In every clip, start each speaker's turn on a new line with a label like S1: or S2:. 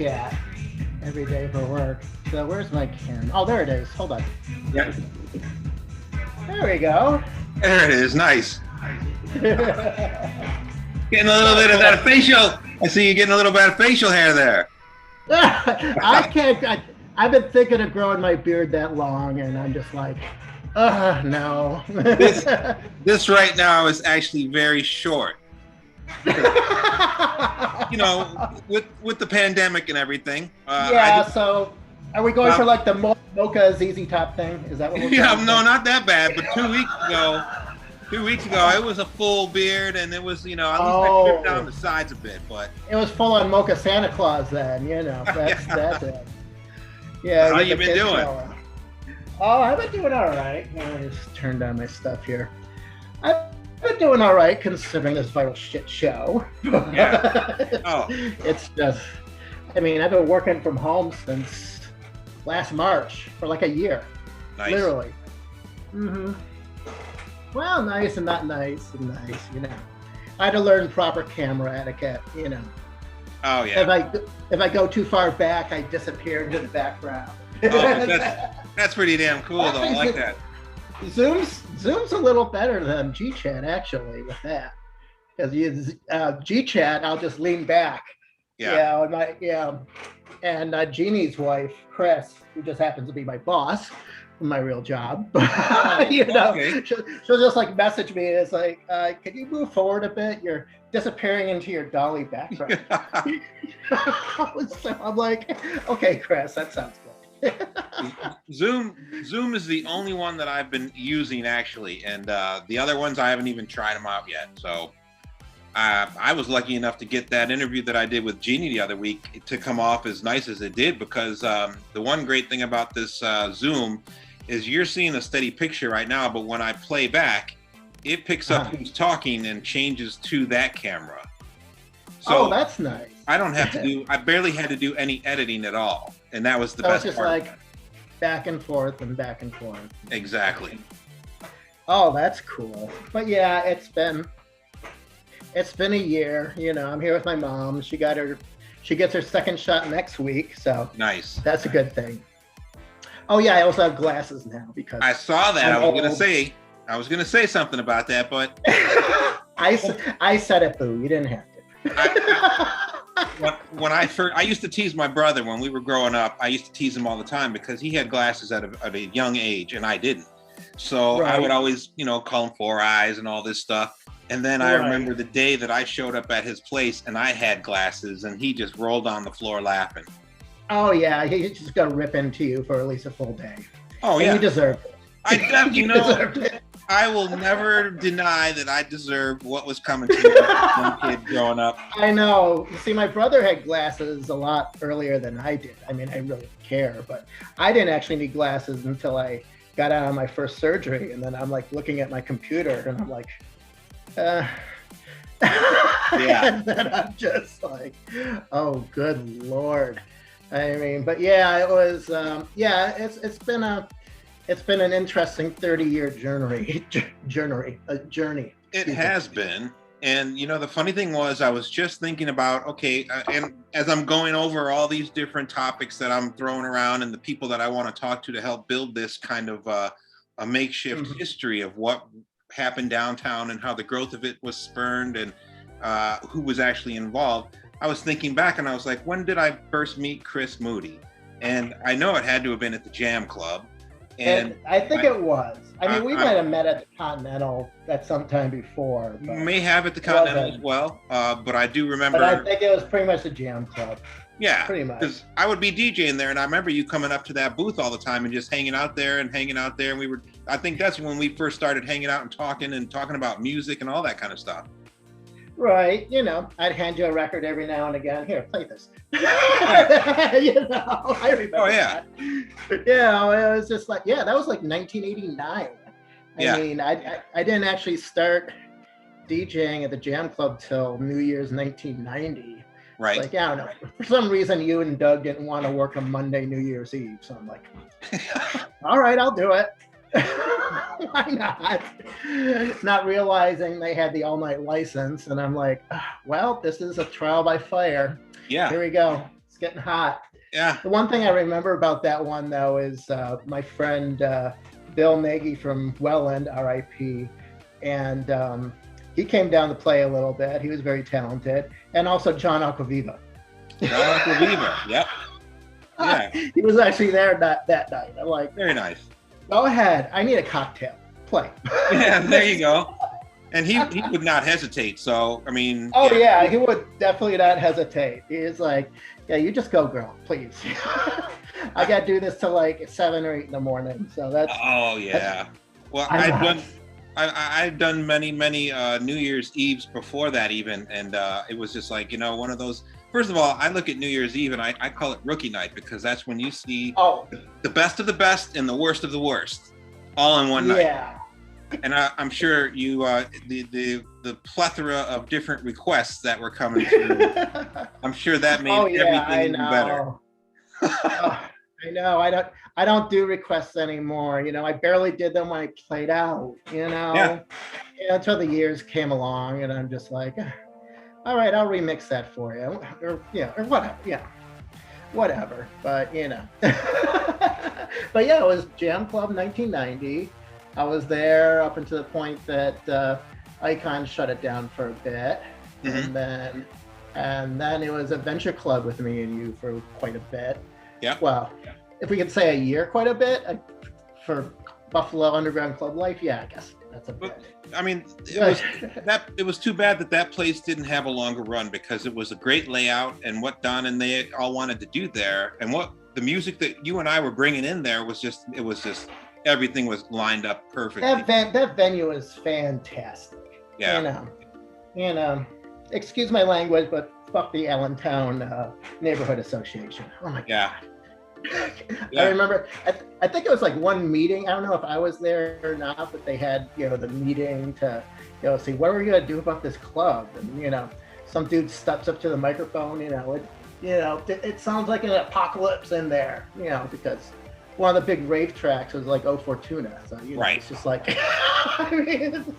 S1: chat every day for work. So where's my camera? Oh, there it is. Hold on.
S2: Yep.
S1: There we go.
S2: There it is. Nice. Getting a little bit of that facial. I see you getting a little bit of facial hair there.
S1: I can't. I've been thinking of growing my beard that long, and I'm just like, no.
S2: This right now is actually very short. You know, with the pandemic and everything.
S1: So are we going for like the Mocha ZZ Top thing? Is that what we're
S2: no, not that bad. But 2 weeks ago, it was a full beard, and it was, at least I trimmed down the sides a bit. But
S1: it was full on Mocha Santa Claus then, that's it. Yeah.
S2: How you been doing?
S1: Oh, I've been doing all right. Let me just turn down my stuff here. I've been doing all right considering this viral shit show.
S2: Yeah. Oh.
S1: It's just, I've been working from home since last March for like a year.
S2: Nice.
S1: Literally. Mm-hmm. Well, nice and not nice and nice, I had to learn proper camera etiquette,
S2: Oh yeah.
S1: If I go too far back, I disappear into the background.
S2: That's pretty damn cool though. I like that.
S1: Zoom's a little better than GChat actually with that, because GChat I'll just lean back.
S2: Yeah.
S1: And Jeannie's wife, Chris, who just happens to be my boss, my real job. Okay. She'll just like message me. It's like, can you move forward a bit? You're disappearing into your dolly background. So I'm like, okay, Chris, that sounds good.
S2: Zoom is the only one that I've been using actually, and the other ones I haven't even tried them out yet. So I was lucky enough to get that interview that I did with Jeannie the other week to come off as nice as it did, because the one great thing about this Zoom is you're seeing a steady picture right now, but when I play back, it picks up who's talking and changes to that camera. So
S1: that's nice.
S2: I barely had to do any editing at all. And that was the best
S1: just
S2: part.
S1: Like back and forth and back and forth.
S2: Exactly.
S1: Oh, that's cool. But yeah, it's been a year. I'm here with my mom. She gets her second shot next week, so
S2: nice.
S1: That's a good thing. Oh yeah, I also have glasses now because
S2: I saw that. I was gonna say something about that, but
S1: I said it, boo. You didn't have to.
S2: When I used to tease my brother when we were growing up. I used to tease him all the time because he had glasses at a young age and I didn't. So right. I would always, call him Four Eyes and all this stuff. And then I remember the day that I showed up at his place and I had glasses and he just rolled on the floor laughing.
S1: Oh yeah, he's just gonna rip into you for at least a full day.
S2: Oh yeah,
S1: and you deserve it.
S2: I definitely deserved it. I will never deny that I deserved what was coming to me as a young kid growing up.
S1: I know. You see, my brother had glasses a lot earlier than I did. I really didn't care, but I didn't actually need glasses until I got out of my first surgery, and then I'm like looking at my computer, and I'm like, yeah. And then I'm just like, oh, good Lord. But yeah, it was, it's been an interesting 30-year journey.
S2: It has been. And, the funny thing was I was just thinking about, and as I'm going over all these different topics that I'm throwing around and the people that I want to talk to help build this kind of a makeshift history of what happened downtown and how the growth of it was spurned and who was actually involved, I was thinking back and I was like, when did I first meet Chris Moody? And I know it had to have been at the Jam Club. And
S1: I think it was. We might have met at the Continental at some time before.
S2: May have at the Continental as well, but I do remember.
S1: But I think it was pretty much the Jam Club.
S2: Yeah,
S1: pretty much.
S2: Because I would be DJing there, and I remember you coming up to that booth all the time and just hanging out there. And we were. I think that's when we first started hanging out and talking about music and all that kind of stuff.
S1: Right, I'd hand you a record every now and again. Here, play this. I remember.
S2: Oh yeah.
S1: That. It was just like, that was like 1989. I didn't actually start DJing at the Jam Club till New Year's 1990.
S2: Right.
S1: Like, I don't know. For some reason, you and Doug didn't want to work on Monday, New Year's Eve. So I'm like, all right, I'll do it. Why not? Not realizing they had the all-night license, and I'm like, well, this is a trial by fire.
S2: Yeah.
S1: Here we go. Let's getting hot.
S2: Yeah.
S1: The one thing I remember about that one though is my friend Bill Nagy from Welland, RIP, and he came down to play a little bit. He was very talented, and also John Aquaviva.
S2: John Aquaviva, yep. Yeah.
S1: He was actually there that night. I'm like,
S2: very nice.
S1: Go ahead. I need a cocktail. Play.
S2: Yeah, there you go. And he would not hesitate. So, I mean.
S1: Oh, yeah, he would definitely not hesitate. He is like, yeah, you just go, girl, please. I got to do this till like 7 or 8 in the morning. So that's.
S2: Oh, yeah. Well, I've done many New Year's Eves before that even. And it was just like, one of those. First of all, I look at New Year's Eve and I call it rookie night because that's when you see the best of the best and the worst of the worst all in one night. Yeah. And I'm sure you, the plethora of different requests that were coming through, I'm sure that made everything even better.
S1: I know. I don't do requests anymore. I barely did them when I played out. Until the years came along, and I'm just like, all right, I'll remix that for you, or whatever. Yeah, whatever. But but yeah, it was Jam Club 1990. I was there up until the point that Icon shut it down for a bit, and then it was Adventure Club with me and you for quite a bit.
S2: Yeah.
S1: Well, if we could say a year, quite a bit for Buffalo Underground Club life. Yeah, I guess that's a bit.
S2: I mean, it was too bad that place didn't have a longer run because it was a great layout, and what Don and they all wanted to do there, and what the music that you and I were bringing in there was just everything was lined up perfectly.
S1: That venue is fantastic.
S2: Yeah.
S1: Excuse my language, but fuck the Allentown Neighborhood Association. Oh my God. I remember, I think it was like one meeting. I don't know if I was there or not, but they had, the meeting to, see what are we going to do about this club? And, some dude steps up to the microphone, it sounds like an apocalypse in there, because one of the big rave tracks was like Oh Fortuna. So,
S2: right.
S1: It's just like,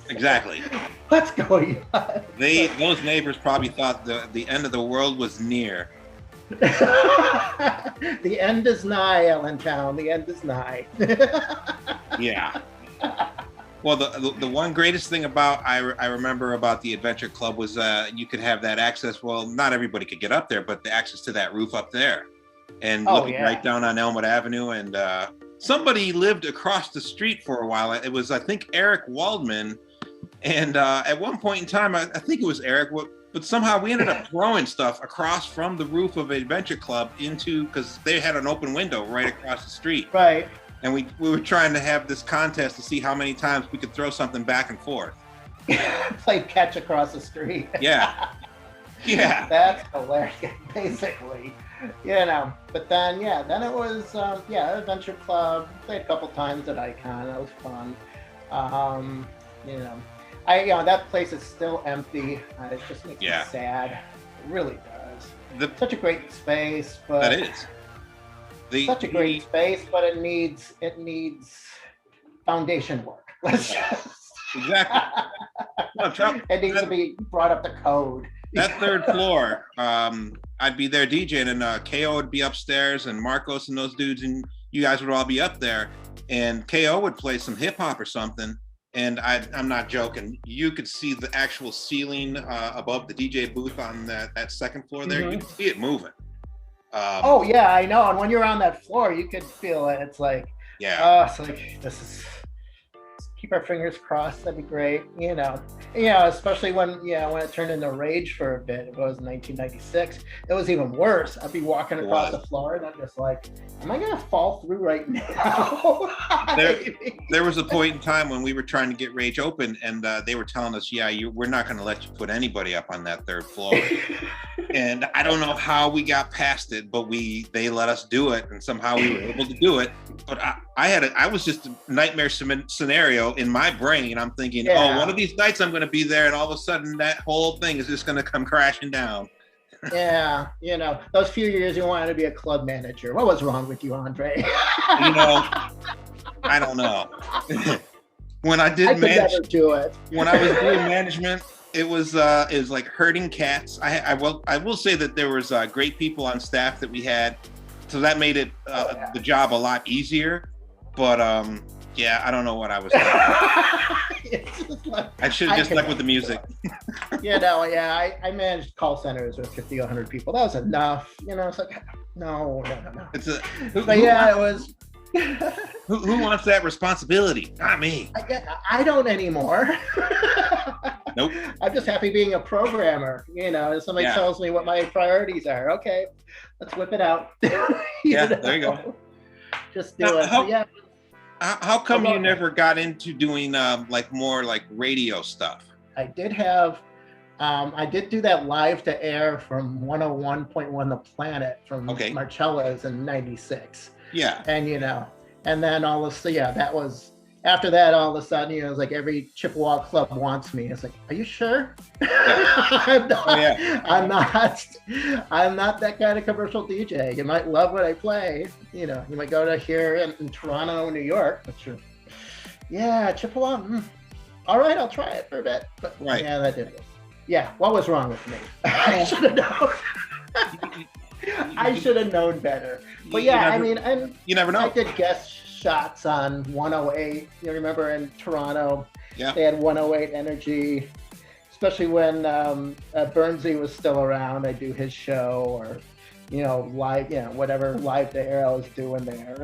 S2: exactly.
S1: Let's go.
S2: Those neighbors probably thought the end of the world was near.
S1: The end is nigh, Allentown. The end is nigh.
S2: Yeah. Well, the one greatest thing I remember about the Adventure Club was you could have that access. Well, not everybody could get up there, but the access to that roof up there, and looking right down on Elmwood Avenue. And somebody lived across the street for a while. It was, I think, Eric Waldman. And at one point in time, I think it was Eric. But somehow we ended up throwing stuff across from the roof of Adventure Club because they had an open window right across the street.
S1: Right.
S2: And we were trying to have this contest to see how many times we could throw something back and forth.
S1: Play catch across the street.
S2: Yeah. Yeah.
S1: That's hilarious, basically. But then it was, Adventure Club. Played a couple times at Icon. That was fun. That place is still empty. It just makes me sad. It really does. Such a great space, but
S2: that is
S1: such a great space, but it needs foundation work.
S2: Exactly.
S1: It needs to be brought up to code.
S2: That third floor, I'd be there DJing, and KO would be upstairs, and Marcos and those dudes, and you guys would all be up there, and KO would play some hip hop or something. And I'm not joking. You could see the actual ceiling above the DJ booth on that second floor there. You could see it moving.
S1: I know. And when you're on that floor, you could feel it. It's like, it's like, keep our fingers crossed. That'd be great. Especially when it turned into Rage for a bit. It was 1996. It was even worse. I'd be walking across the floor and I'm just like, am I going to fall through right now?
S2: There was a point in time when we were trying to get Rage open, and they were telling us, we're not going to let you put anybody up on that third floor. And I don't know how we got past it, but they let us do it, and somehow we were able to do it. But I was just a nightmare scenario in my brain. I'm thinking, one of these nights I'm going to be there, and all of a sudden that whole thing is just going to come crashing down.
S1: Yeah, those few years you wanted to be a club manager. What was wrong with you, Andre?
S2: I don't know. when I did
S1: I could never do it.
S2: when I was doing management, it was like herding cats. I will say that there was great people on staff that we had, so that made it the job a lot easier. But yeah, I don't know what I was doing. I should have just stuck with the music.
S1: I managed call centers with 50, 100 people. That was enough. It's like, no.
S2: It
S1: was.
S2: Who wants that responsibility? Not me.
S1: I don't anymore.
S2: Nope.
S1: I'm just happy being a programmer. Somebody tells me what my priorities are. Okay, let's whip it out.
S2: There you go.
S1: Just do it.
S2: How come you never got into doing more like radio stuff?
S1: I did do that live to air from 101.1 The Planet from Marcella's in '96.
S2: Yeah.
S1: And then all of that was after that. All of a sudden, it was like every Chippewa club wants me. It's like, are you sure? Yeah. I'm not that kind of commercial DJ. You might love what I play. You might go to here in Toronto, New York, but Chippewa. All right, I'll try it for a bit. But that didn't work. Yeah, what was wrong with me? I should have known. I should have known better. But
S2: you never know.
S1: I did guest shots on 108. You remember in Toronto?
S2: Yeah.
S1: They had 108 Energy, especially when Bernsey was still around. I'd do his show or, live, whatever live to air I was doing there.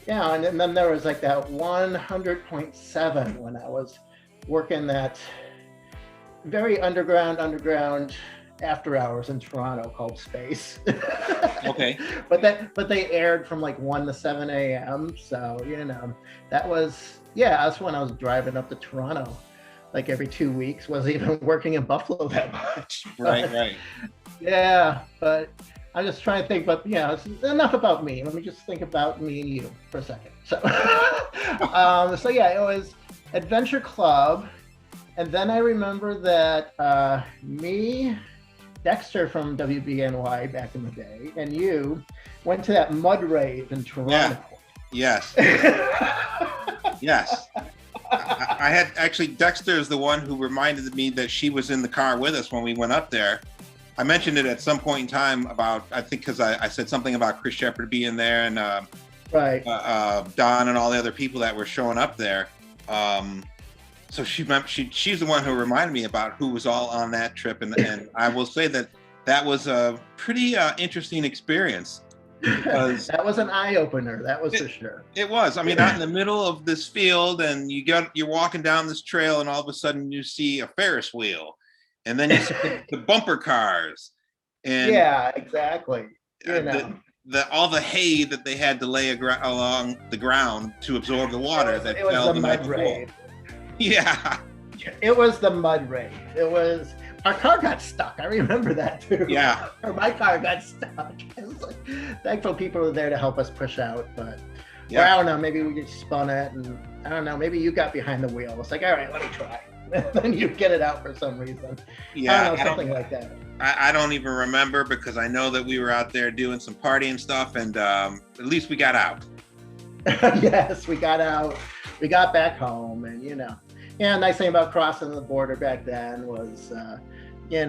S1: And then there was like that 100.7 when I was working that very underground after hours in Toronto called Space.
S2: Okay.
S1: But they aired from like 1 to 7 a.m. So, that's when I was driving up to Toronto like every 2 weeks. Wasn't even working in Buffalo that much.
S2: Right.
S1: Yeah, but I'm just trying to think, but it's enough about me. Let me just think about me and you for a second. So, it was Adventure Club. And then I remember that me, Dexter from WBNY back in the day, and you went to that mud rave in Toronto.
S2: Yeah. Yes. I had actually, Dexter is the one who reminded me that she was in the car with us when we went up there. I mentioned it at some point in time about, I think because I said something about Chris Shepard being there and Don and all the other people that were showing up there. So she's the one who reminded me about who was all on that trip, and I will say that was a pretty interesting experience. Because
S1: that was an eye opener, that was for sure.
S2: It was. I mean, out in the middle of this field, and you're walking down this trail, and all of a sudden you see a Ferris wheel, and then you see the bumper cars, and
S1: exactly.
S2: All the hay that they had to lay along the ground to absorb the water that fell the night before. Yeah.
S1: It was the mud rave. It was, our car got stuck. I remember that too.
S2: Yeah.
S1: Or my car got stuck. It was like, thankful people were there to help us push out, but or I don't know, maybe we just spun it, and I don't know, maybe you got behind the wheel. It's like, all right, let me try. Then you get it out for some reason.
S2: Yeah.
S1: I don't know, something like that.
S2: I don't even remember, because I know that we were out there doing some partying stuff, and at least we got out.
S1: Yes, we got out. We got back home, and nice thing about crossing the border back then was, they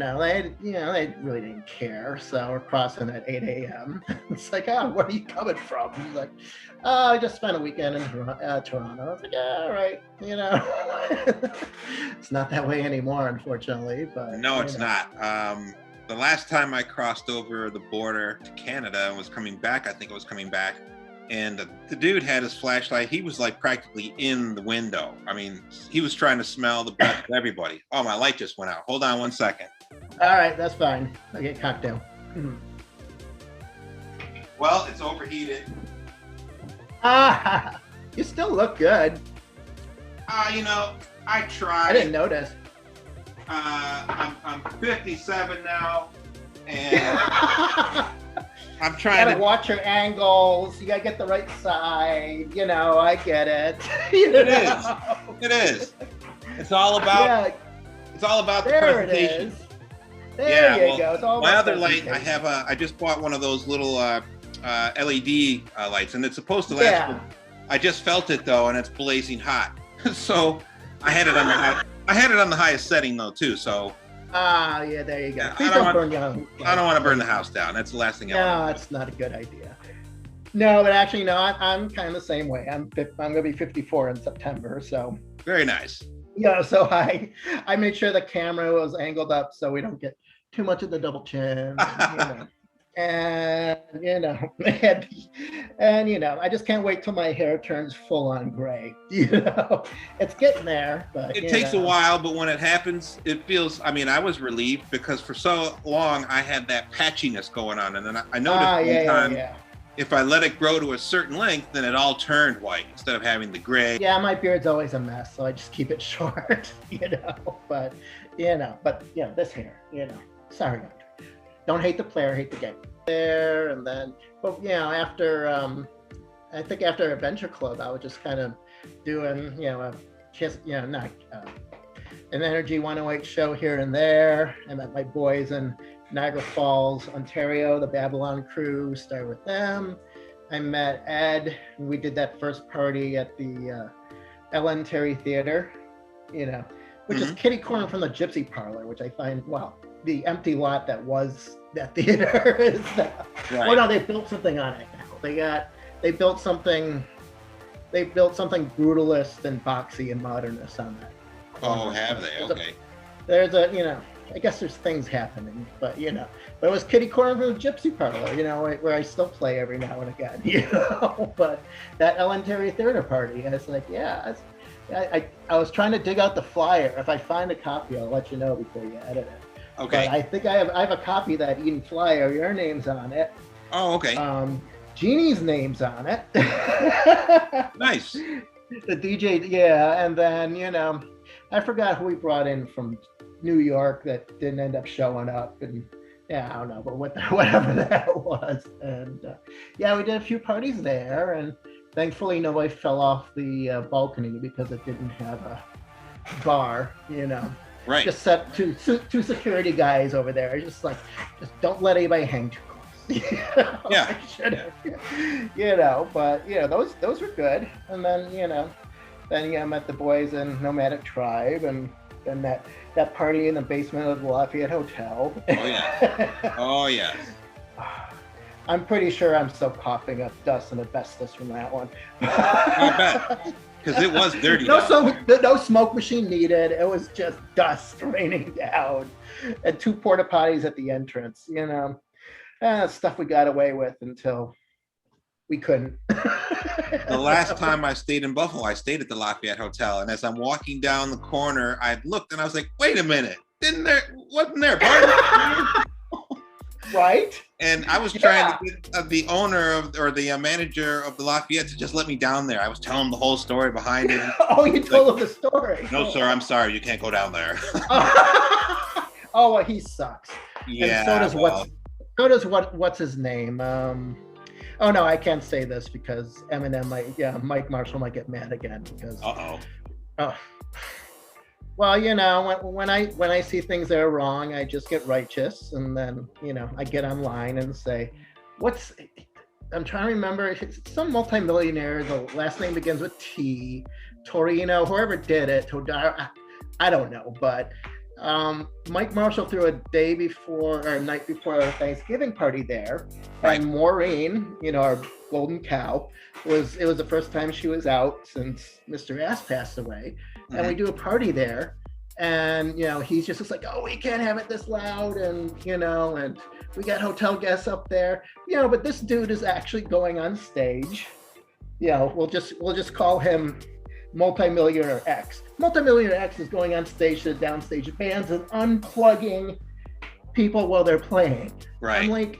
S1: really didn't care. So we're crossing at 8 a.m. It's like, oh, where are you coming from? He's like, oh, I just spent a weekend in Toronto. I was like, yeah, all right, It's not that way anymore, unfortunately. But
S2: no, it's not. The last time I crossed over the border to Canada and was coming back, and the dude had his flashlight. He was like practically in the window. I mean, he was trying to smell the breath of everybody. Oh, my light just went out. Hold on 1 second.
S1: All right, that's fine. I'll get cocktail.
S2: Well, it's overheated.
S1: You still look good.
S2: I tried.
S1: I didn't notice.
S2: I'm 57 now, and I'm trying
S1: to watch your angles. You gotta get the right side. I get it.
S2: It is. It's all about. It's all about the presentation.
S1: It is. There you go. It's all
S2: my
S1: about
S2: other light. I just bought one of those little LED lights, and it's supposed to last.
S1: Yeah.
S2: I just felt it though, and it's blazing hot. So I had it on the highest setting though too. So
S1: yeah, there you go.
S2: Yeah,
S1: Please don't burn down.
S2: I don't want to burn the house down. That's the last thing I want.
S1: No, it's not a good idea. No, but actually, no, I'm kind of the same way. I'm going to be 54 in September, so.
S2: Very nice.
S1: Yeah, so I made sure the camera was angled up so we don't get too much of the double chin. And I just can't wait till my hair turns full on gray. It's getting there, but
S2: it takes a while, but when it happens, it feels. I mean, I was relieved because for so long I had that patchiness going on, and then I noticed if I let it grow to a certain length, then it all turned white instead of having the gray.
S1: Yeah, my beard's always a mess, so I just keep it short. But this hair, sorry. Don't hate the player, hate the game. There and then, but after I think after Adventure Club, I was just kind of doing an Energy 108 show here and there. I met my boys in Niagara Falls, Ontario, the Babylon crew. Started with them. I met Ed. And we did that first party at the Ellen Terry Theater, which is kitty corner from the Gypsy Parlor, which I find the empty lot that was that theater is that. Right. Oh no, they built something on it now. They built something brutalist and boxy and modernist on that.
S2: Oh, have they? Okay.
S1: There's I guess there's things happening, but it was kitty corner from the Gypsy Parlor, where I still play every now and again, But that Ellen Terry Theater party, I was like, I was trying to dig out the flyer. If I find a copy, I'll let you know before you edit it.
S2: Okay.
S1: But I think I have a copy of that Eden flyer. Your name's on it.
S2: Oh, okay.
S1: Jeannie's name's on it.
S2: Nice.
S1: The DJ, and then I forgot who we brought in from New York that didn't end up showing up, and I don't know, but whatever that was, and we did a few parties there, and thankfully nobody fell off the balcony because it didn't have a bar,
S2: Right.
S1: Just set two security guys over there, just don't let anybody hang too close.
S2: Yeah.
S1: I should have, but those were good, and then then I met the boys in Nomadic Tribe, and then that party in the basement of the Lafayette Hotel.
S2: Oh yeah. Oh yeah.
S1: I'm pretty sure I'm still coughing up dust and asbestos from that one.
S2: I bet. Because it was dirty.
S1: No smoke machine needed. It was just dust raining down, and 2 porta potties at the entrance. Stuff we got away with until we couldn't.
S2: The last time I stayed in Buffalo, I stayed at the Lafayette Hotel, and as I'm walking down the corner, I looked and I was like, "Wait a minute! Wasn't there party?"
S1: Right?
S2: And I was trying to get the owner or the manager of the Lafayette to just let me down there. I was telling him the whole story behind it.
S1: Oh, you told him the story.
S2: No, sir, I'm sorry. You can't go down there.
S1: Oh, well, he sucks.
S2: Yeah.
S1: And what's his name? Oh no, I can't say this because Eminem Mike Marshall might get mad again because. Oh. Well, when I see things that are wrong, I just get righteous, and then I get online and say, I'm trying to remember. It's some multimillionaire. The last name begins with T. Torino, whoever did it. I don't know, but Mike Marshall threw a night before our Thanksgiving party there,
S2: right.
S1: And Maureen, our golden cow, it was the first time she was out since Mr. Ass passed away. Mm-hmm. And we do a party there, and he's just like, oh, we can't have it this loud, and and we got hotel guests up there, but this dude is actually going on stage. We'll just call him Multimillionaire X. Multimillionaire X is going on stage to the downstage bands and unplugging people while they're playing.
S2: Right.
S1: I'm like,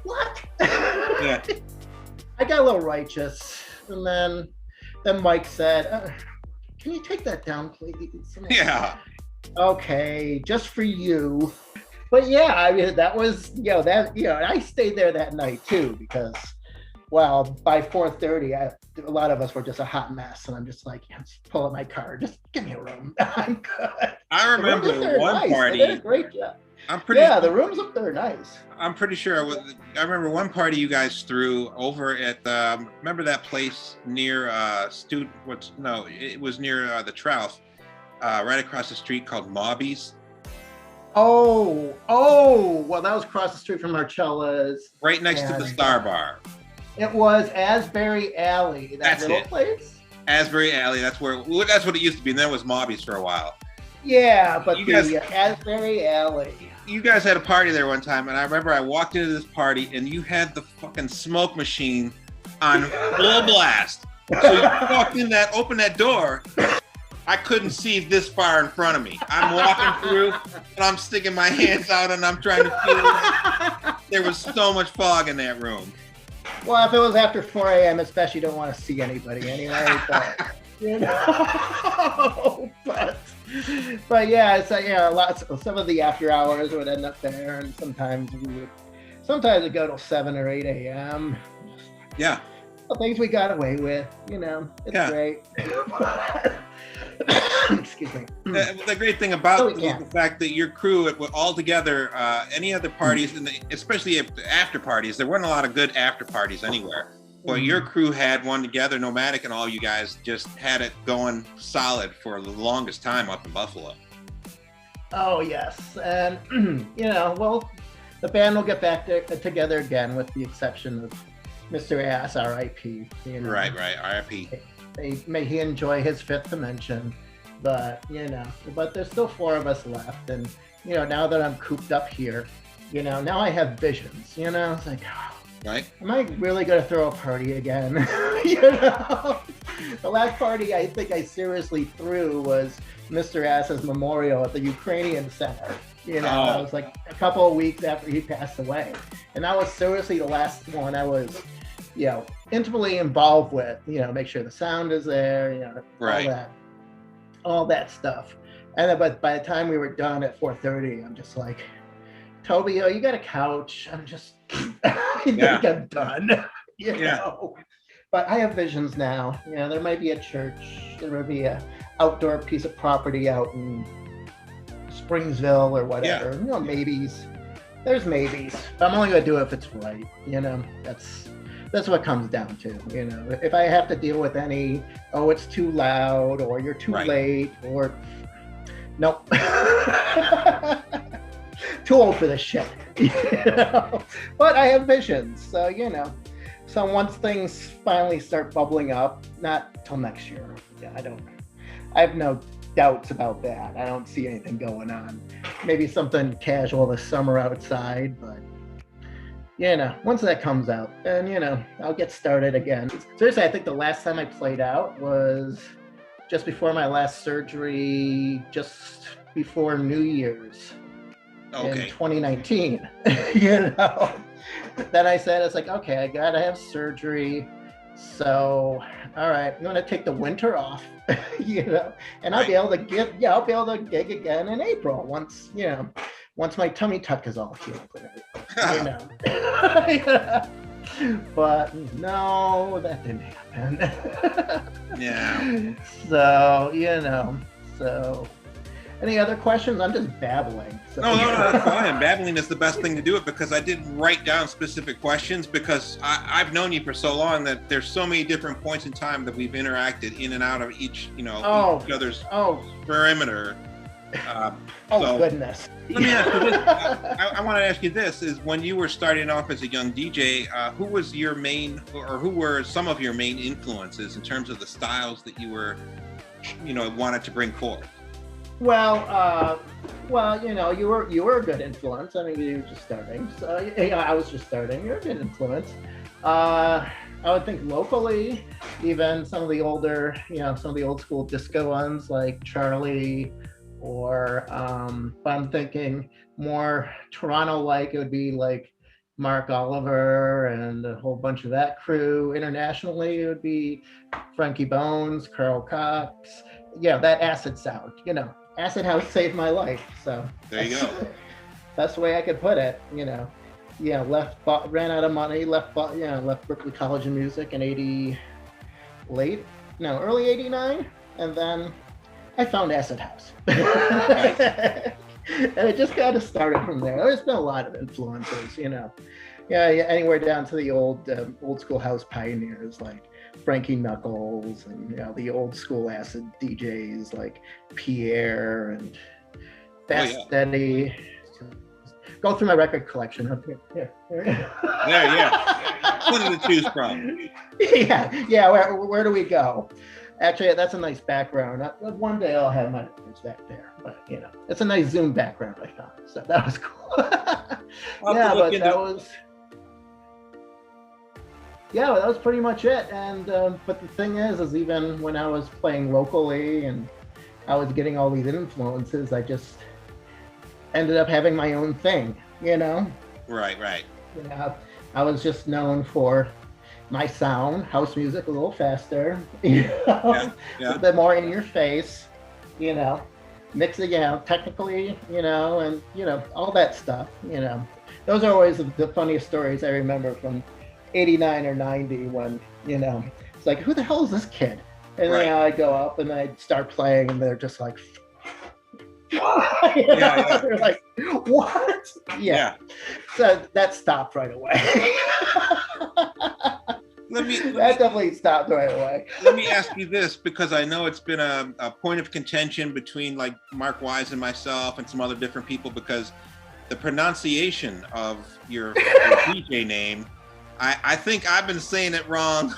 S1: what?
S2: Yeah.
S1: I got a little righteous, and then Mike said, can you take that down, please?
S2: Yeah.
S1: Okay, just for you. But that was, I stayed there that night too because, by 4:30, a lot of us were just a hot mess, and I'm just like, just pull up my car, just give me a room. I'm good.
S2: I remember one party.
S1: They did a great job.
S2: I'm pretty.
S1: Yeah, the rooms up there are nice.
S2: I'm pretty sure. I remember one party you guys threw over at. Remember that place near it was near the Trout, right across the street called Moby's.
S1: Oh, well, that was across the street from Marcella's.
S2: Right next to the Star Bar.
S1: It was Asbury Alley.
S2: That's
S1: little
S2: it.
S1: place.
S2: Asbury Alley. That's what it used to be. And then it was Moby's for a while.
S1: Yeah, but Asbury Alley.
S2: You guys had a party there one time, and I remember I walked into this party, and you had the fucking smoke machine on full blast. So you walked in opened that door. I couldn't see this far in front of me. I'm walking through, and I'm sticking my hands out, and I'm trying to feel. There was so much fog in that room.
S1: Well, if it was after 4 a.m., especially, you don't want to see anybody anyway. But, you know, but yeah, it's some of the after hours would end up there, and sometimes it'd go till 7 or 8 a.m.
S2: Yeah.
S1: The things we got away with, it's great. Excuse me.
S2: The great thing about the fact that your crew all together, any other parties, especially after parties, there weren't a lot of good after parties anywhere. But your crew had one together, Nomadic, and all you guys just had it going solid for the longest time up in Buffalo. Oh, yes. And,
S1: the band will get back together again with the exception of Mr. Ass, R.I.P.
S2: Right, R.I.P.
S1: May he enjoy his fifth dimension. But, but there's still 4 of us left. And, now that I'm cooped up here, now I have visions, it's like,
S2: right.
S1: Am I really going to throw a party again? The last party I think I seriously threw was Mr. Ass's memorial at the Ukrainian Center. It was like a couple of weeks after he passed away. And that was seriously the last one I was, intimately involved with, make sure the sound is there,
S2: right.
S1: all that stuff. And then, but by the time we were done at 4:30, I'm just like, Toby, you got a couch. I'm just, I think I'm done, But I have visions now. There might be a church. There might be a outdoor piece of property out in Springsville or whatever. Maybes. There's maybes. But I'm only going to do it if it's right. That's what it comes down to. If I have to deal with any, it's too loud or you're too late or, nope. Too old for this shit. But I have visions, so so once things finally start bubbling up, not till next year. I have no doubts about that. I don't see anything going on. Maybe something casual this summer outside, but once that comes out, then I'll get started again. Seriously, I think the last time I played out was just before my last surgery, just before New Year's.
S2: Okay.
S1: In 2019, Then I said, it's like, okay, I gotta have surgery. So, all right, I'm gonna take the winter off, and I'll be able to gig again in April once my tummy tuck is all healed and everything, But no, that didn't happen.
S2: Yeah.
S1: So, any other questions? I'm just babbling. So.
S2: No, that's fine. Babbling is the best thing to do it because I didn't write down specific questions because I've known you for so long that there's so many different points in time that we've interacted in and out of each, each other's perimeter.
S1: Goodness.
S2: Let me ask you this. I want to ask you this: is when you were starting off as a young DJ, who was your main, or who were some of your main influences in terms of the styles that you were, wanted to bring forth?
S1: Well, you were a good influence. I mean, you were just starting. So, I was just starting. You're a good influence. I would think locally, even some of the older, some of the old school disco ones like Charlie, or I'm thinking more Toronto-like. It would be like Mark Oliver and a whole bunch of that crew. Internationally, it would be Frankie Bones, Carl Cox. That acid sound. Acid house saved my life, so
S2: there you go.
S1: That's the way I could put it. Ran out of money, left Berkeley College of Music in early '89, and then I found acid house. And it just kind of started from there. There's been a lot of influences, you know. Yeah, anywhere down to the old school house pioneers like Frankie Knuckles, and you know, the old school acid DJs like Pierre and Fast Steady. Go through my record collection. Here.
S2: Plenty to choose from.
S1: Yeah. Where do we go? Actually, that's a nice background. One day I'll have my records back there, but you know, it's a nice Zoom background I found, so that was cool. That was pretty much it. And but the thing is even when I was playing locally and I was getting all these influences, I just ended up having my own thing, you know?
S2: Right.
S1: You know, I was just known for my sound, house music a little faster, you know, a little bit more in your face, you know, mixing out technically, you know, and, you know, all that stuff, you know. Those are always the funniest stories I remember from 89 or 90 when, you know, it's like, who the hell is this kid? And then I'd go up and I'd start playing and they're just like, they're like, what? So that stopped right away. That definitely stopped right away.
S2: Let me ask you this, because I know it's been a point of contention between like Mark Wise and myself and some other different people, because the pronunciation of your DJ name, I think I've been saying it wrong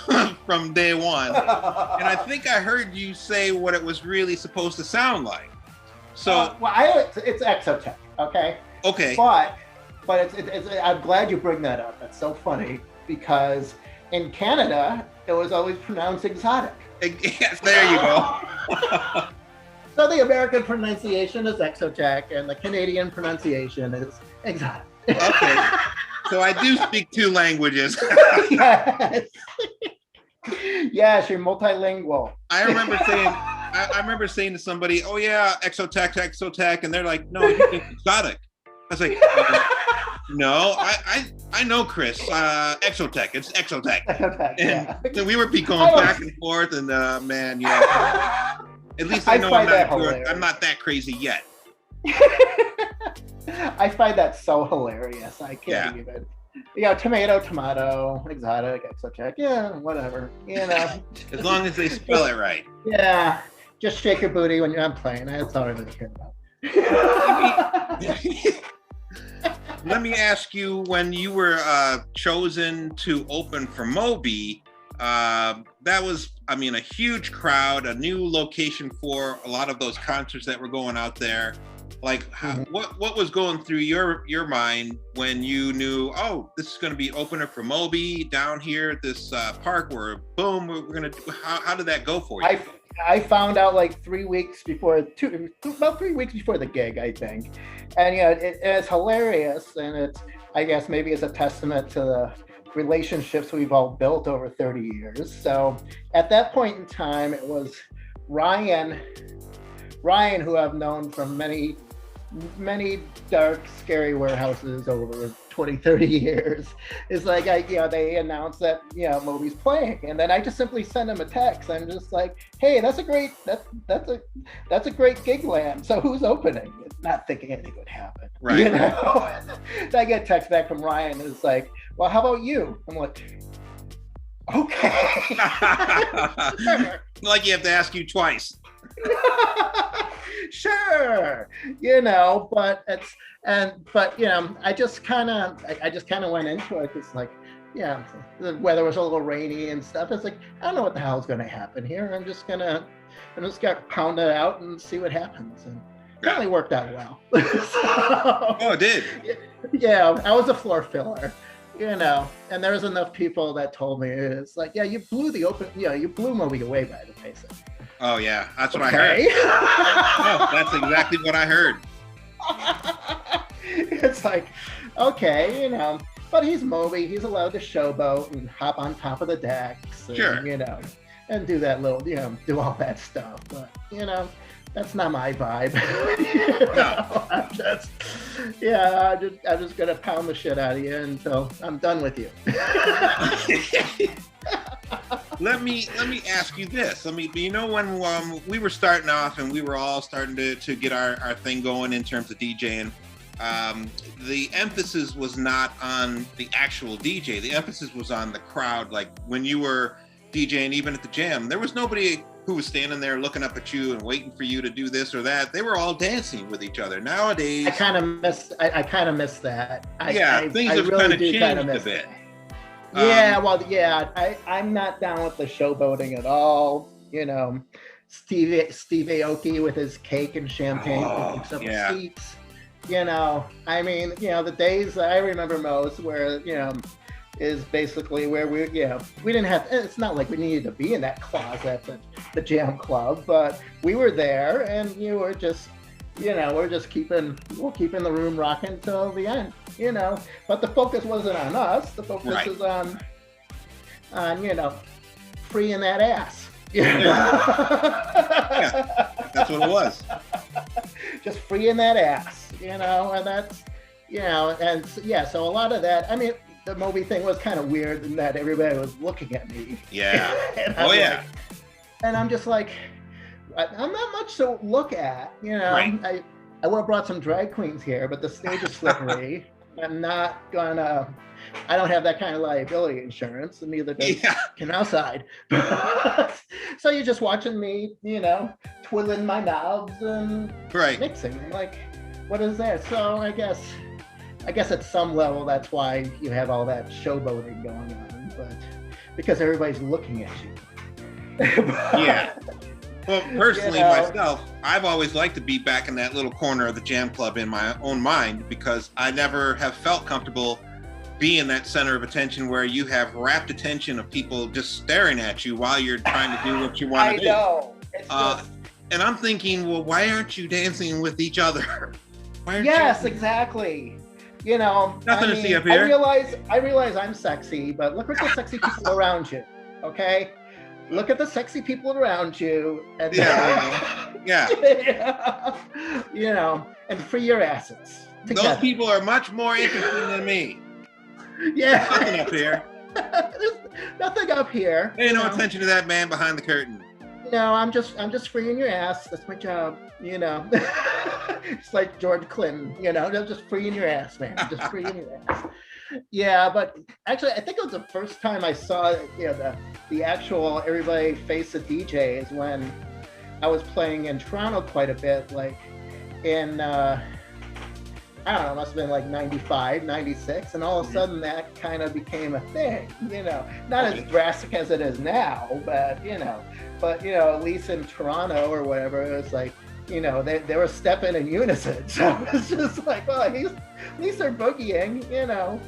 S2: from day one. And I think I heard you say what it was really supposed to sound like. So
S1: it's XOTEC, okay?
S2: Okay.
S1: But it's I'm glad you bring that up. That's so funny, because in Canada, it was always pronounced exotic.
S2: Yes, there you go.
S1: So the American pronunciation is XOTEC, and the Canadian pronunciation is exotic.
S2: Okay. So I do speak two languages.
S1: Yes. Yes, you're multilingual.
S2: I remember saying to somebody, "Oh yeah, XOTEC," and they're like, "No, you think exotic." I was like, "No, I know, Chris. XOTEC, it's XOTEC." And so we were going back and forth, and man, you know, at least I know I'm not that crazy yet.
S1: I find that so hilarious. I can't even. You know, tomato, exotic, XOTEC, yeah, whatever. You know,
S2: as long as they spell it right.
S1: Yeah, just shake your booty when you're not playing. That's all I really care about.
S2: Let me ask you, when you were chosen to open for Moby, that was, I mean, a huge crowd, a new location for a lot of those concerts that were going out there. Like, what was going through your mind when you knew, oh, this is going to be opener for Moby down here at this park where, boom, we're going to, how did that go for you?
S1: I found out like 3 weeks before, about 3 weeks before the gig, I think. And, you know, it's hilarious. And it's, I guess maybe it's a testament to the relationships we've all built over 30 years. So at that point in time, it was Ryan, who I've known from many dark, scary warehouses over 20, 30 years, is like, they announced that, Moby's playing. And then I just simply send him a text. I'm just like, hey, that's a great gig land. So who's opening? Not thinking anything would happen.
S2: Right.
S1: You know? Then I get a text back from Ryan, and it's like, well, how about you? I'm like, okay.
S2: Like you have to ask you twice.
S1: Sure, but I just kind of went into it. It's like, the weather was a little rainy and stuff. It's like, I don't know what the hell's going to happen here. I'm just gonna pound it out and see what happens. And it really worked out well.
S2: Oh, it did.
S1: Yeah, I was a floor filler. And there was enough people that told me, it's like, you blew Moby away by the basic.
S2: Oh yeah, that's what I heard. Oh, that's exactly what I heard.
S1: It's like, okay, but he's Moby. He's allowed to showboat and hop on top of the decks, and,
S2: sure,
S1: and do that little, do all that stuff. But that's not my vibe.
S2: No.
S1: I'm just gonna pound the shit out of you until I'm done with you.
S2: let me ask you this. You know, when we were starting off and we were all starting to get our thing going in terms of DJing, the emphasis was not on the actual DJ. The emphasis was on the crowd. Like when you were DJing, even at the jam, there was nobody who was standing there looking up at you and waiting for you to do this or that. They were all dancing with each other. Nowadays,
S1: I kind of miss that.
S2: Things have
S1: really
S2: kind of changed a bit.
S1: I'm not down with the showboating at all. You know, Steve Aoki with his cake and champagne picks up seats. You know, I mean, you know, the days that I remember most where, you know, is basically where we didn't have, it's not like we needed to be in that closet at the jam club, but we were there and you were just, you know, we're keeping the room rocking till the end, you know, but the focus wasn't on us. The focus was on, you know, freeing that ass.
S2: That's what it was.
S1: Just freeing that ass, you know, and that's, you know, and so a lot of that, I mean, the Moby thing was kind of weird in that everybody was looking at me.
S2: Yeah.
S1: And I'm just like, I'm not much to look at, you know. Right. I would have brought some drag queens here, but the stage is slippery. I don't have that kind of liability insurance, and neither does Canalside. So you're just watching me, you know, twiddling my knobs and mixing. I'm like, what is that? So I guess at some level that's why you have all that showboating going on, but because everybody's looking at you.
S2: Well, personally, myself, I've always liked to be back in that little corner of the jam club in my own mind, because I never have felt comfortable being that center of attention where you have rapt attention of people just staring at you while you're trying to do what you want to do. I know. And I'm thinking, well, why aren't you dancing with each other?
S1: Exactly. You know,
S2: nothing to see up here.
S1: I realize I'm sexy, but look at the sexy people around you. Okay, look at the sexy people around you, and you know, and free your asses together.
S2: Those people are much more interesting than me.
S1: Yeah,
S2: nothing up here.
S1: There's nothing up here.
S2: Pay no attention to that man behind the curtain.
S1: No, I'm just freeing your ass. That's my job, you know. It's like George Clinton, you know, just freeing your ass, man. Just freeing your ass. Yeah, but actually, I think it was the first time I saw, you know, the actual everybody face the DJ is when I was playing in Toronto quite a bit, like in I don't know, it must have been like 95, 96, and all of a sudden that kind of became a thing, you know, not as drastic as it is now, but you know, at least in Toronto or whatever, it was like, you know, they were stepping in unison, so it's just like, well, at least they're boogieing, you know,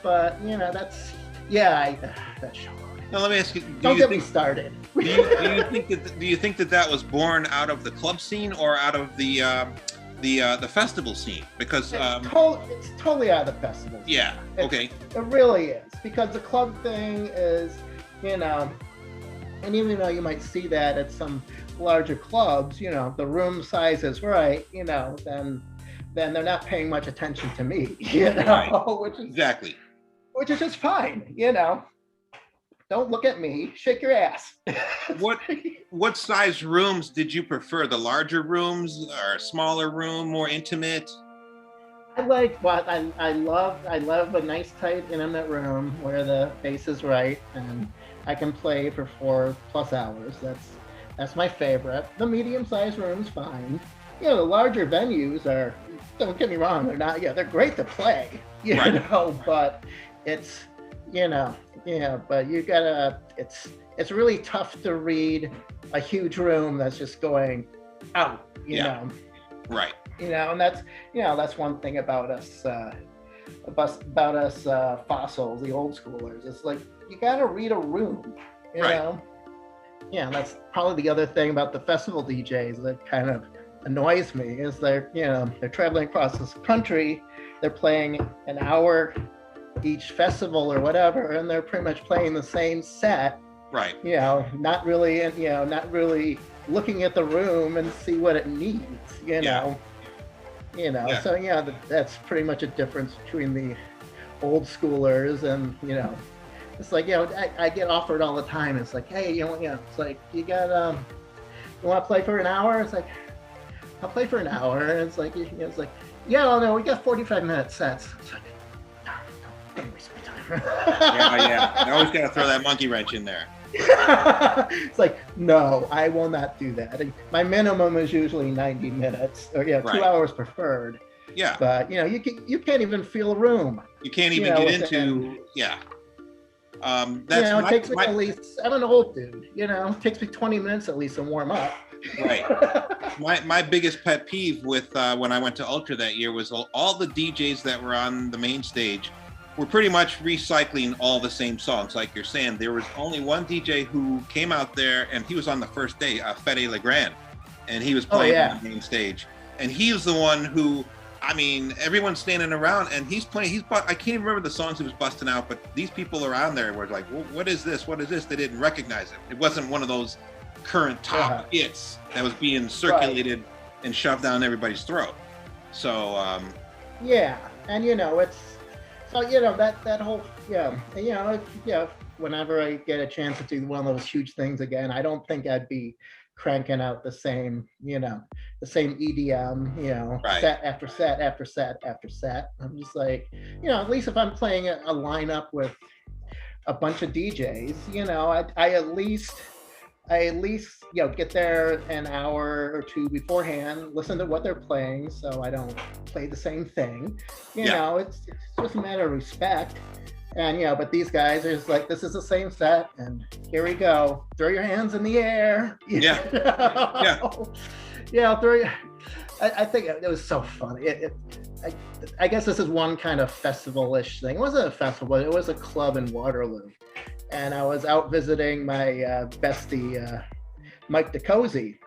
S1: but you know, that's show.
S2: Now let me ask you,
S1: don't get me started.
S2: Do you think that was born out of the club scene or out of the festival scene? Because
S1: it's totally out of the festival scene. It really is, because the club thing is, you know, and even though you might see that at some larger clubs, you know, the room size is right, you know, then they're not paying much attention to me, you know, which is just fine, you know. Don't look at me, shake your ass.
S2: What size rooms did you prefer? The larger rooms or a smaller room, more intimate?
S1: I love a nice tight intimate room where the bass is right and I can play for 4+ hours. That's my favorite. The medium-sized room's fine. You know, the larger venues are, don't get me wrong, they're great to play, you know, but it's, you know, but you gotta, it's really tough to read a huge room that's just going out, you know.
S2: Right.
S1: You know, and that's one thing about us fossils, the old schoolers. It's like, you gotta read a room, you know? Yeah, that's probably the other thing about the festival DJs that kind of annoys me is they're traveling across this country, they're playing an hour each festival or whatever, and they're pretty much playing the same set.
S2: Right.
S1: You know, not really looking at the room and see what it needs, you know. You know, so that's pretty much a difference between the old schoolers and, you know, it's like, I get offered all the time. It's like, hey, it's like, you got, you want to play for an hour? It's like, I'll play for an hour. And it's like, it's like, yeah, well, no, we got 45-minute sets. It's like, no, don't waste my time.
S2: Yeah. I always got to throw that monkey wrench in there.
S1: It's like, no, I will not do that. And my minimum is usually 90 minutes, or 2 hours preferred.
S2: Yeah.
S1: But you can't even feel a room.
S2: You can't even get into. That's
S1: it takes me at least. I'm an old dude. It takes me 20 minutes at least to warm up.
S2: Right. My biggest pet peeve with when I went to Ultra that year was all the DJs that were on the main stage were pretty much recycling all the same songs. Like you're saying, there was only one DJ who came out there, and he was on the first day, Fede Legrand, and he was playing on the main stage. And he was the one who, I mean, everyone's standing around, and he's playing. I can't even remember the songs he was busting out, but these people around there were like, well, what is this? What is this? They didn't recognize it. It wasn't one of those current top hits that was being circulated and shoved down everybody's throat. So,
S1: and it's, so, that whole, whenever I get a chance to do one of those huge things again, I don't think I'd be cranking out the same EDM, set after set after set after set. I'm just like, at least if I'm playing a lineup with a bunch of DJs, I at least get there an hour or two beforehand, listen to what they're playing, so I don't play the same thing. It's just a matter of respect. And but these guys are just like, this is the same set, and here we go. Throw your hands in the air. I think it was so funny. I guess this is one kind of festival-ish thing. It wasn't a festival, it was a club in Waterloo. And I was out visiting my bestie, Mike DeCozy,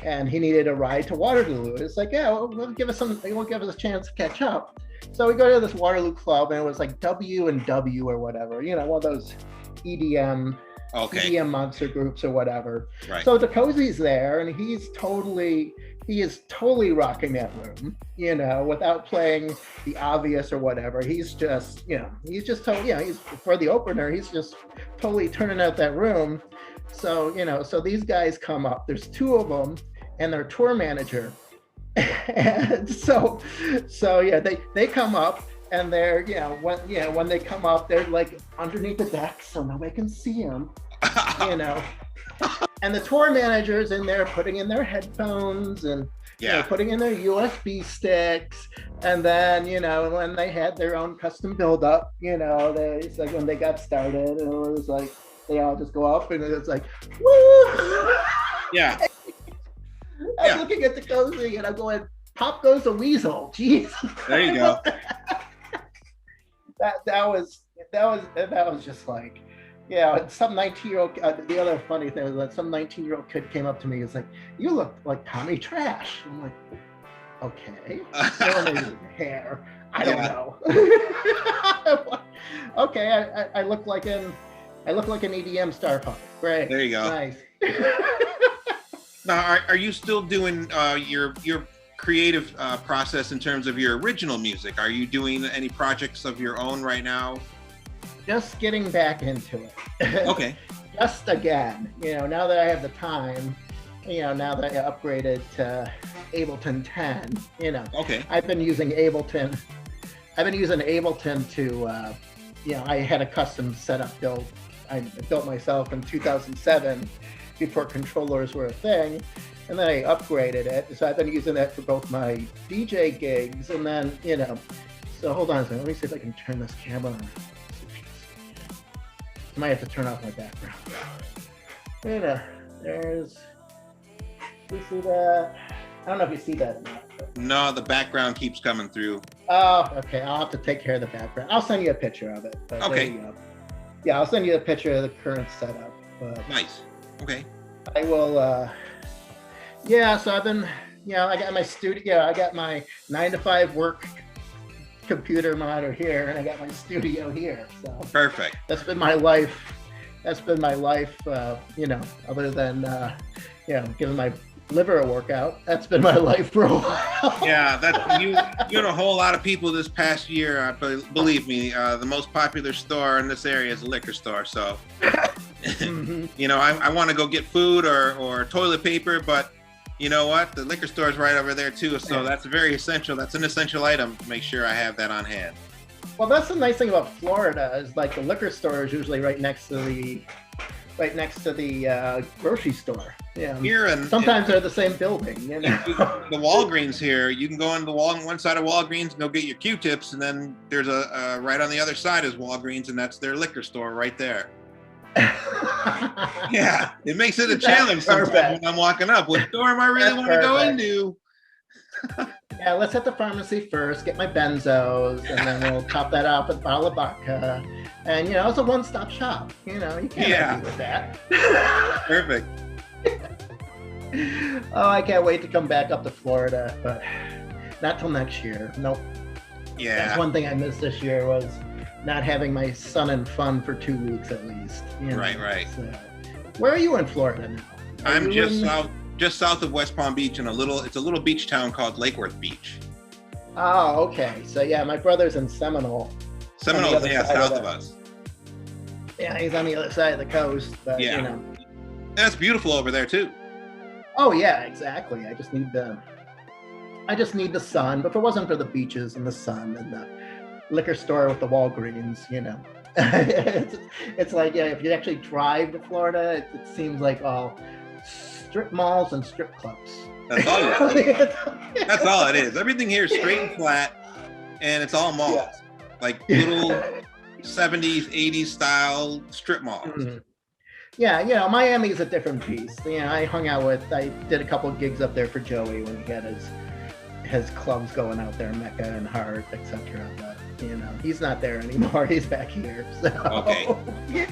S1: and he needed a ride to Waterloo. It's like, we'll give us a chance to catch up. So we go to this Waterloo club, and it was like W&W or whatever, one of those EDM monster groups or whatever. Right. So DeCozy's there, and he is totally rocking that room, without playing the obvious or whatever. He's just, he's for the opener, he's just totally turning out that room. So, so these guys come up, there's two of them, and their tour manager. And so they come up, and they're, when they come up, they're like underneath the deck, so nobody can see them, And the tour manager's in there putting in their headphones and putting in their USB sticks. And then, when they had their own custom build-up, it's like when they got started, and it was like, they all just go up, and it's like, woo! Yeah. I'm looking at the cozy, and I'm going, pop goes the weasel. Jeez.
S2: There you go.
S1: that was just like, some 19-year-old, the other funny thing was that some 19-year-old kid came up to me and was like, you look like Tommy Trash. I'm like, okay. Hair. I don't know. Okay, I look like an EDM star punk. Great.
S2: There you go.
S1: Nice.
S2: Now, are you still doing your creative process in terms of your original music? Are you doing any projects of your own right now?
S1: Just getting back into it.
S2: Okay.
S1: Just again, now that I have the time, now that I upgraded to Ableton 10,
S2: Okay.
S1: I've been using Ableton to, I had a custom setup built. I built myself in 2007 before controllers were a thing. And then I upgraded it. So I've been using that for both my DJ gigs and then, so hold on a second. Let me see if I can turn this camera on. I might have to turn off my background. There's, you see that? I don't know if you see that or not. But...
S2: No, the background keeps coming through.
S1: Oh, okay. I'll have to take care of the background. I'll send you a picture of it. But
S2: okay.
S1: There you go. Yeah, I'll send you a picture of the current setup. But
S2: nice. Okay.
S1: I will, so I've been, I got my studio, I got my 9-to-5 work computer monitor here, and I got my studio here. So
S2: perfect.
S1: That's been my life. Other than, giving my liver a workout. That's been my life for a while.
S2: Yeah, that's you and a whole lot of people this past year. Believe me, the most popular store in this area is a liquor store. So, you know, I want to go get food or toilet paper, but you know what? The liquor store is right over there too. So that's very essential. That's an essential item to make sure I have that on hand.
S1: Well, that's the nice thing about Florida is like the liquor store is usually right next to the grocery store. Yeah. Sometimes they're the same building. You know?
S2: The Walgreens here, you can go on one side of Walgreens and go get your Q-tips, and then there's a right on the other side is Walgreens, and that's their liquor store right there. Yeah, it makes it a challenge sometimes when I'm walking up. What store am I really want to go into?
S1: Yeah, let's hit the pharmacy first, get my benzos, and then we'll top that off with a bottle of vodka. And, you know, it's a one-stop shop. You know, you can't argue with that.
S2: Perfect.
S1: Oh, I can't wait to come back up to Florida, but not till next year. Nope.
S2: Yeah.
S1: That's one thing I missed this year was not having my sun and fun for 2 weeks at least. You know?
S2: Right.
S1: So, where are you in Florida now?
S2: I'm just south of West Palm Beach in it's a little beach town called Lake Worth Beach.
S1: Oh, okay. So yeah, my brother's in Seminole.
S2: Seminole's south of us.
S1: Yeah, he's on the other side of the coast. But,
S2: yeah.
S1: You know.
S2: That's beautiful over there too.
S1: Oh yeah, exactly. I just need the sun. But if it wasn't for the beaches and the sun and the liquor store with the Walgreens, you know, it's like, yeah, if you actually drive to Florida, it seems like all strip malls and strip clubs.
S2: That's all it is. That's all it is. Everything here is straight and flat, and it's all malls, like little 70s, 80s style strip malls. Mm-hmm.
S1: Yeah, you know, Miami's a different beast. You know, I did a couple of gigs up there for Joey when he had his clubs going out there, Mecca and Hart, etc. But you know, he's not there anymore. He's back here. So.
S2: Okay.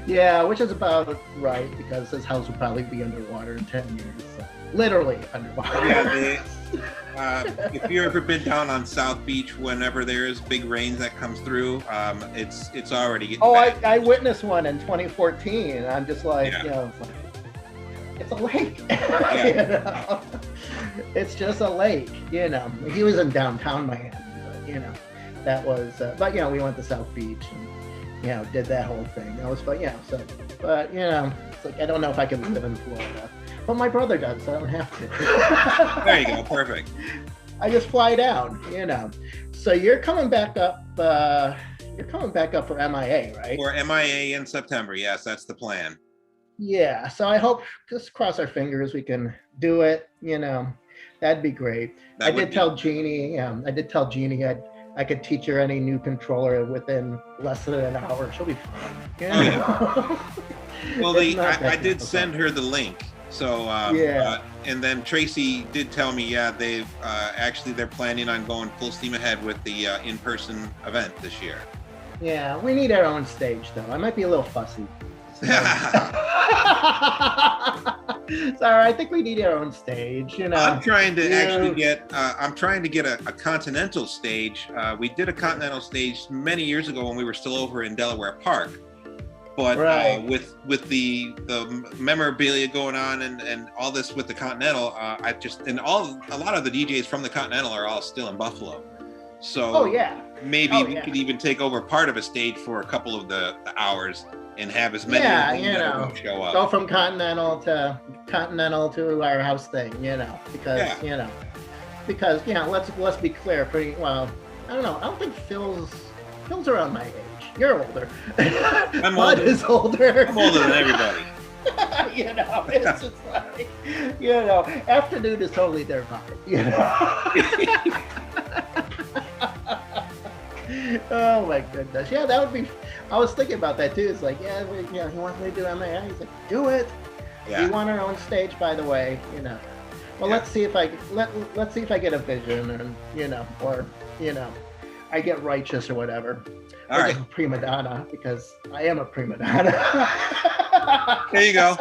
S1: Yeah, which is about right because his house will probably be underwater in 10 years. So. Literally underwater.
S2: Yeah, if you've ever been down on South Beach, whenever there is big rains that comes through, it's already getting bad.
S1: I witnessed one in 2014. I'm just like, you know, it's a lake.
S2: Yeah.
S1: You know? It's just a lake, you know. He was in downtown Miami, but you know, that was. But you know, we went to South Beach and you know did that whole thing. That was fun, yeah. So, but you know, it's like I don't know if I could live in Florida, but my brother does, so I don't have to.
S2: There you go, perfect.
S1: I just fly down, you know. So you're coming back up. You're coming back up for MIA, right?
S2: For MIA in September, yes, that's the plan.
S1: Yeah. So I hope, just cross our fingers, we can do it. You know. That'd be great. I did tell Jeannie I could teach her any new controller within less than an hour. She'll be fine. You know?
S2: Oh, yeah. Well, I did send her the link. So, and then Tracy did tell me, they're planning on going full steam ahead with the in-person event this year.
S1: Yeah, we need our own stage, though. I might be a little fussy. Sorry, I think we need our own stage. You know,
S2: I'm trying to actually get. I'm trying to get a continental stage. We did a continental stage many years ago when we were still over in Delaware Park. But with the memorabilia going on and all this with the Continental, a lot of the DJs from the Continental are all still in Buffalo. So maybe we could even take over part of a stage for a couple of the hours and have as many show up.
S1: Go from Continental to our house thing, you know, because you know, let's be clear. Pretty well, I don't know. I don't think Phil's around my age. You're older.
S2: I'm
S1: Bud is older.
S2: I'm older than everybody.
S1: You know, it's just like, you know, afternoon is totally their vibe. You know. Oh my goodness. Yeah, that would be. I was thinking about that too. It's like, he wants me to do MIA. He's like, do it. Yeah. We want our own stage, by the way. You know. Well, let's see if I get a vision, and you know, or you know, I get righteous or whatever.
S2: All right.
S1: A prima donna, because I am a prima donna.
S2: There you go.